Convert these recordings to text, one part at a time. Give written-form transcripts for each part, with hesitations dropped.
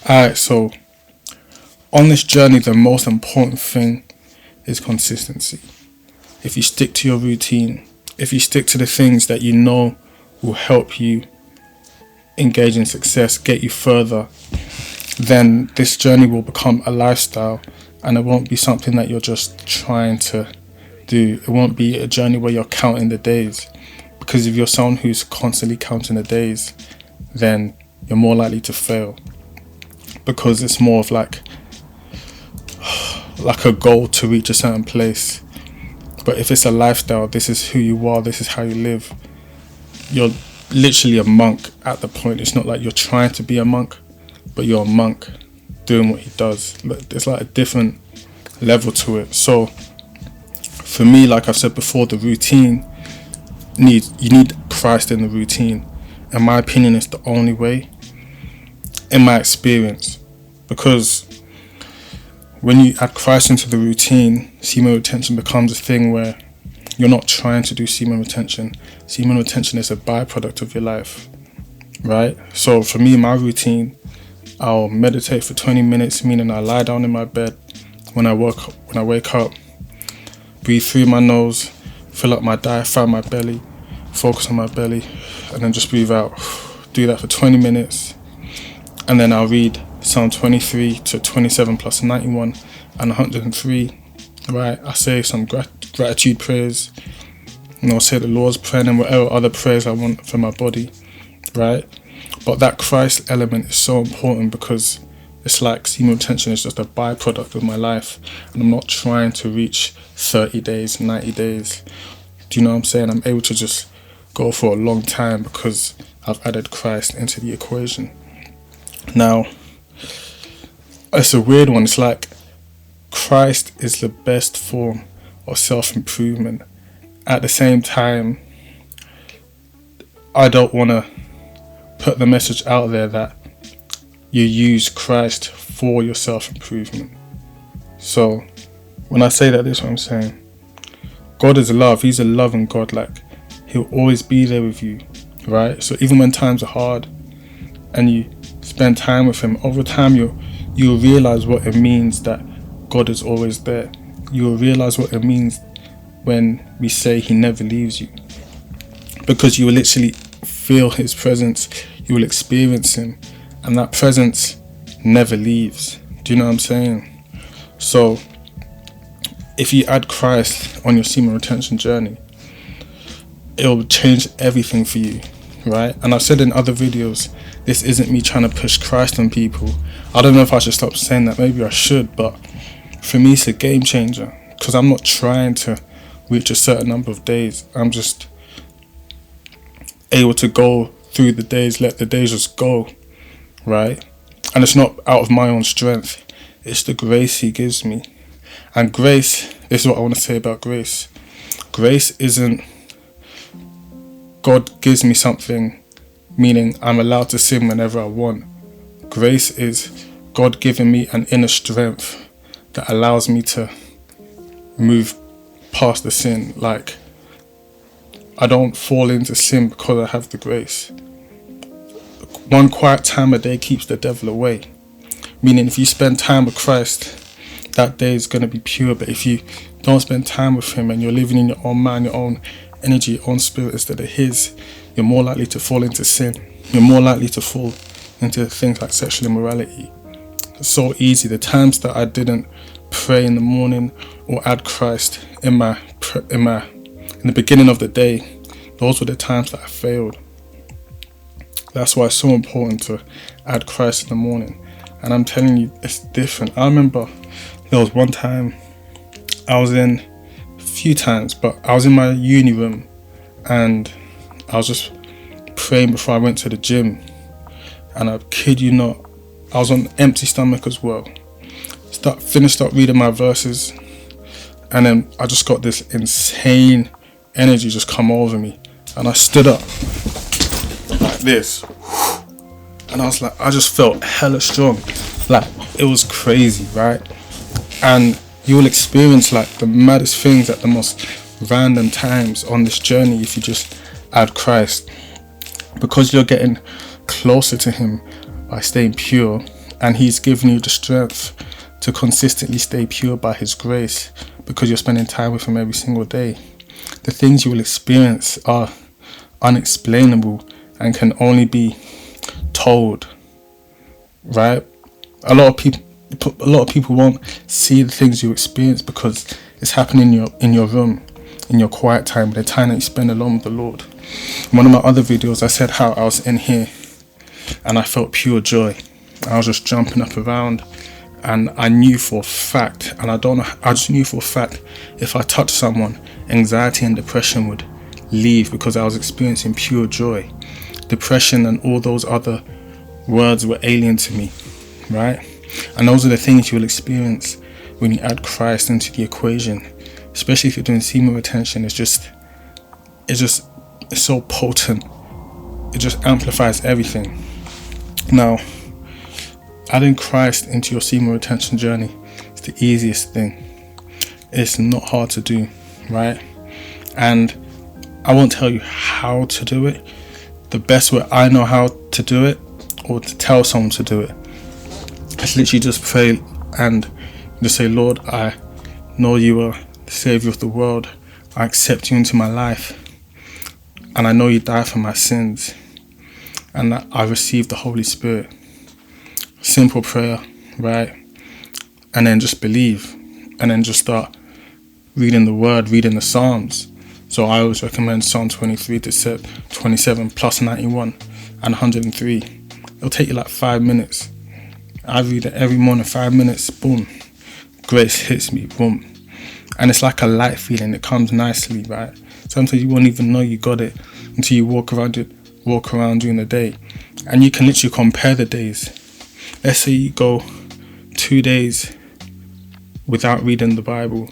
Alright, so on this journey, the most important thing is consistency. If you stick to your routine, if you stick to the things that you know will help you engage in success, get you further, then this journey will become a lifestyle, and it won't be something that you're just trying to do. It won't be a journey where you're counting the days, because if you're someone who's constantly counting the days, then you're more likely to fail, because it's more of like a goal to reach a certain place. But if it's a lifestyle, this is who you are, this is how you live, you're literally a monk at the point. It's not like you're trying to be a monk, but you're a monk doing what he does. There's like a different level to it. So for me, like I've said before, the routine you need Christ in the routine. In my opinion, it's the only way, in my experience, because when you add Christ into the routine, semen retention becomes a thing where you're not trying to do semen retention. Semen retention is a byproduct of your life, right? So for me, my routine, I'll meditate for 20 minutes, meaning I lie down in my bed. When I wake up, breathe through my nose, fill up my diaphragm, my belly, focus on my belly, and then just breathe out. Do that for 20 minutes, and then I'll read Psalm 23 to 27 plus 91 and 103, right? I say some gratitude prayers, say the Lord's Prayer and whatever other prayers I want for my body, right? But that Christ element is so important, because it's like semen retention is just a byproduct of my life, and I'm not trying to reach 30 days, 90 days. Do you know what I'm saying? I'm able to just go for a long time because I've added Christ into the equation. Now, it's a weird one. It's like Christ is the best form of self-improvement. At the same time, I don't want to put the message out there that you use Christ for your self-improvement. So when I say that, this is what I'm saying. God is love. He's a loving God. Like, he'll always be there with you, right? So even when times are hard and you spend time with him, over time you'll realize what it means that God is always there. You'll realize what it means when we say he never leaves you, because you will literally feel his presence, you will experience him, and that presence never leaves. Do you know what I'm saying? So if you add Christ on your semen retention journey, it will change everything for you, right? And I've said in other videos, this isn't me trying to push Christ on people. I don't know if I should stop saying that. Maybe I should, but for me it's a game changer, because I'm not trying to reach a certain number of days. I'm just able to go through the days, let the days just go, right? And it's not out of my own strength, it's the grace he gives me. And grace, this is what I want to say about grace. Grace isn't God gives me something, meaning I'm allowed to sin whenever I want. Grace is God giving me an inner strength that allows me to move past the sin. Like, I don't fall into sin because I have the grace. One quiet time a day keeps the devil away. Meaning if you spend time with Christ, that day is going to be pure. But if you don't spend time with him and you're living in your own mind, your own energy, your own spirit instead of his, you're more likely to fall into sin. You're more likely to fall into things like sexual immorality. It's so easy. The times that I didn't pray in the morning or add Christ in the beginning of the day, those were the times that I failed. That's why it's so important to add Christ in the morning. And I'm telling you, it's different. I remember there was one time I was in, a few times, but I was in my uni room and I was just praying before I went to the gym. And I kid you not, I was on empty stomach as well. Finished up reading my verses, and then I just got this insane energy just come over me, and I stood up like this, and I was like, I just felt hella strong. Like, it was crazy, right? And you will experience like the maddest things at the most random times on this journey if you just add Christ, because you're getting closer to him by staying pure And he's given you the strength to consistently stay pure by his grace, because you're spending time with him every single day. The things you will experience are unexplainable and can only be told, right? A lot of people won't see the things you experience because it's happening in your room, in your quiet time, the time that you spend alone with the Lord. In one of my other videos, I said how I was in here and I felt pure joy. I was just jumping up around, and I knew for a fact, and I just knew for a fact, if I touched someone, anxiety and depression would leave, because I was experiencing pure joy. Depression and all those other words were alien to me, right? And those are the things you will experience when you add Christ into the equation, especially if you're doing semen retention. It's so potent. It just amplifies everything. Now, adding Christ into your semen retention journey is the easiest thing. It's not hard to do, right? And I won't tell you how to do it. The best way I know how to do it, or to tell someone to do it, is literally just pray and just say, Lord, I know you are the Savior of the world. I accept you into my life. And I know you died for my sins. And I received the Holy Spirit. Simple prayer, right? And then just believe. And then just start reading the word, reading the Psalms. So I always recommend Psalm 23 to set 27 plus 91 and 103. It'll take you like 5 minutes. I read it every morning, 5 minutes, boom. Grace hits me, boom. And it's like a light feeling. It comes nicely, right? Sometimes you won't even know you got it until you walk around during the day. And you can literally compare the days. Let's say you go 2 days without reading the Bible,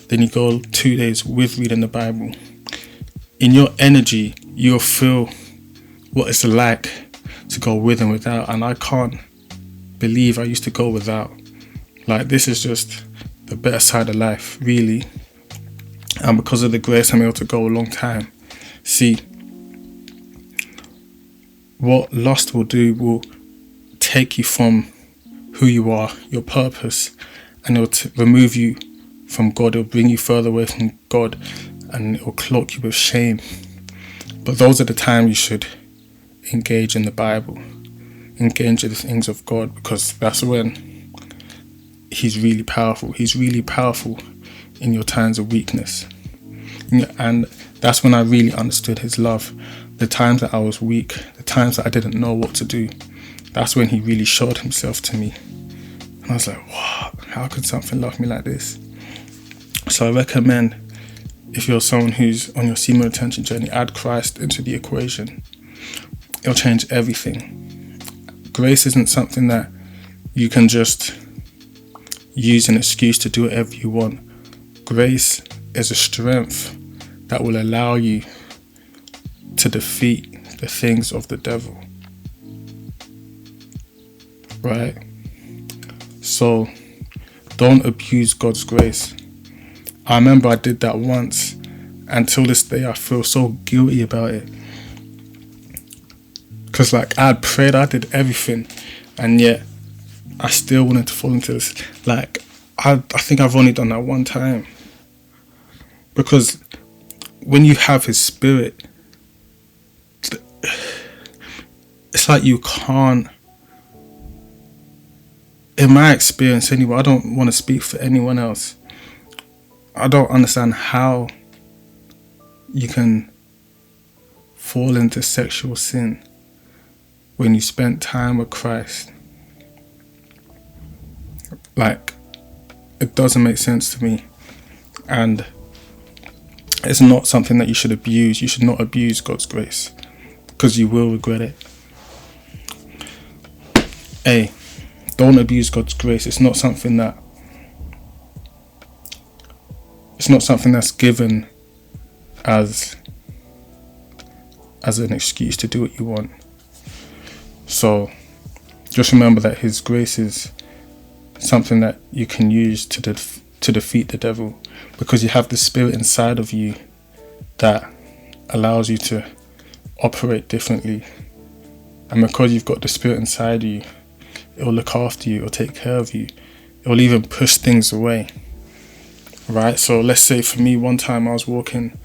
then you go 2 days with reading the Bible. In your energy, you'll feel what it's like to go with and without. And I can't believe I used to go without. Like, this is just the better side of life, really. And because of the grace, I'm able to go a long time. See, what lust will do will take you from who you are, your purpose, and it will remove you from God. It will bring you further away from God, and it will cloak you with shame. But those are the times you should engage in the Bible, engage in the things of God, because that's when he's really powerful. He's really powerful in your times of weakness. And that's when I really understood his love. The times that I was weak, the times that I didn't know what to do, that's when he really showed himself to me. And I was like, what? How could something love me like this? So I recommend, if you're someone who's on your semen retention journey, add Christ into the equation. It'll change everything. Grace isn't something that you can just use an excuse to do whatever you want. Grace is a strength that will allow you to defeat the things of the devil. Right? So don't abuse God's grace. I remember I did that once, and till this day I feel so guilty about it. Because like, I had prayed, I did everything, and yet I still wanted to fall into this. Like, I think I've only done that one time. Because when you have his spirit, it's like you can't, in my experience anyway, I don't want to speak for anyone else, I don't understand how you can fall into sexual sin when you spent time with Christ. Like, it doesn't make sense to me. And it's not something that you should abuse. You should not abuse God's grace, because you will regret it. Don't abuse God's grace. It's not something that's given as an excuse to do what you want. So just remember that his grace is something that you can use to defeat the devil, because you have the spirit inside of you that allows you to operate differently. And because you've got the spirit inside you, It will look after you. It will take care of you. It will even push things away, right? So let's say for me, one time I was walking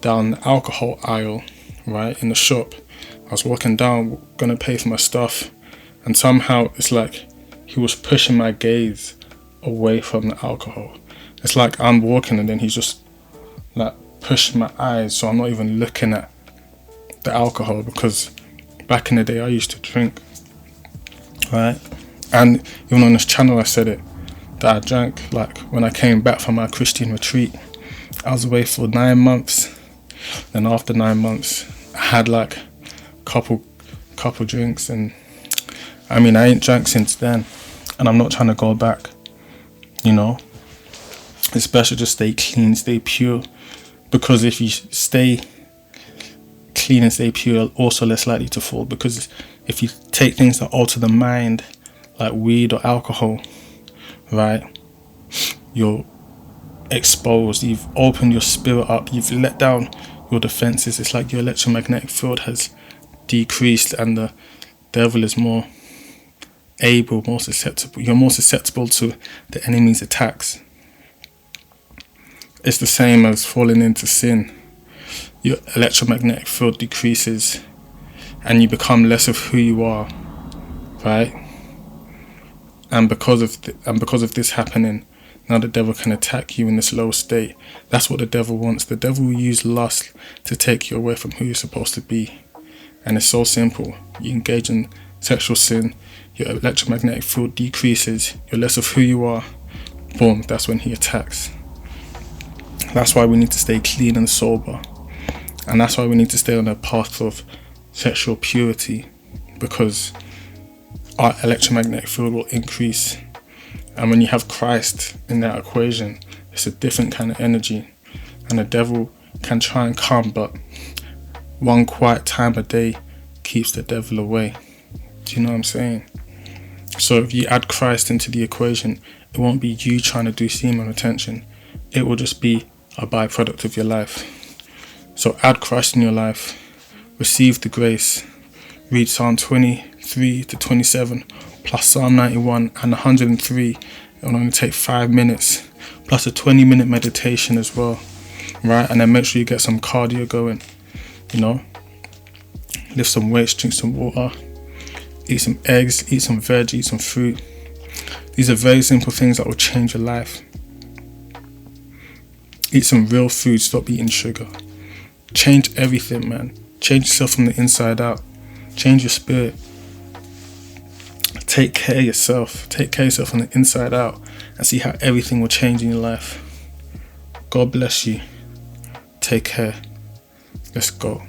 down the alcohol aisle, right, in the shop. I was walking down, gonna pay for my stuff, and somehow it's like he was pushing my gaze away from the alcohol. It's like I'm walking and then he's just like pushing my eyes, so I'm not even looking at the alcohol, because back in the day I used to drink, right? And even on this channel I said it, that I drank like when I came back from my Christian retreat. I was away for 9 months. Then after 9 months I had like couple drinks, and I mean I ain't drank since then, and I'm not trying to go back, you know. It's best to just stay clean, stay pure, because if you stay clean and stay pure, you're also less likely to fall. Because if you take things that alter the mind, like weed or alcohol, right, you're exposed, you've opened your spirit up, you've let down your defenses. It's like your electromagnetic field has decreased, and the devil is more able, more susceptible. You're more susceptible to the enemy's attacks. It's the same as falling into sin. Your electromagnetic field decreases and you become less of who you are, right? And because of this happening, now the devil can attack you in this low state. That's what the devil wants. The devil will use lust to take you away from who you're supposed to be. And it's so simple. You engage in sexual sin, your electromagnetic field decreases, you're less of who you are. Boom, that's when he attacks. That's why we need to stay clean and sober. And that's why we need to stay on a path of sexual purity, because our electromagnetic field will increase. And when you have Christ in that equation, it's a different kind of energy. And the devil can try and come, but one quiet time a day keeps the devil away. Do you know what I'm saying? So if you add Christ into the equation, it won't be you trying to do semen retention. It will just be a byproduct of your life. So add Christ in your life, receive the grace, read Psalm 23 to 27 plus Psalm 91 and 103. It will only take 5 minutes, plus a 20-minute meditation as well, right? And then make sure you get some cardio going, you know, lift some weights, drink some water, eat some eggs, eat some veg, eat some fruit. These are very simple things that will change your life. Eat some real food, stop eating sugar. Change everything, man. Change yourself from the inside out. Change your spirit. Take care of yourself. Take care of yourself from the inside out, and see how everything will change in your life. God bless you. Take care. Let's go.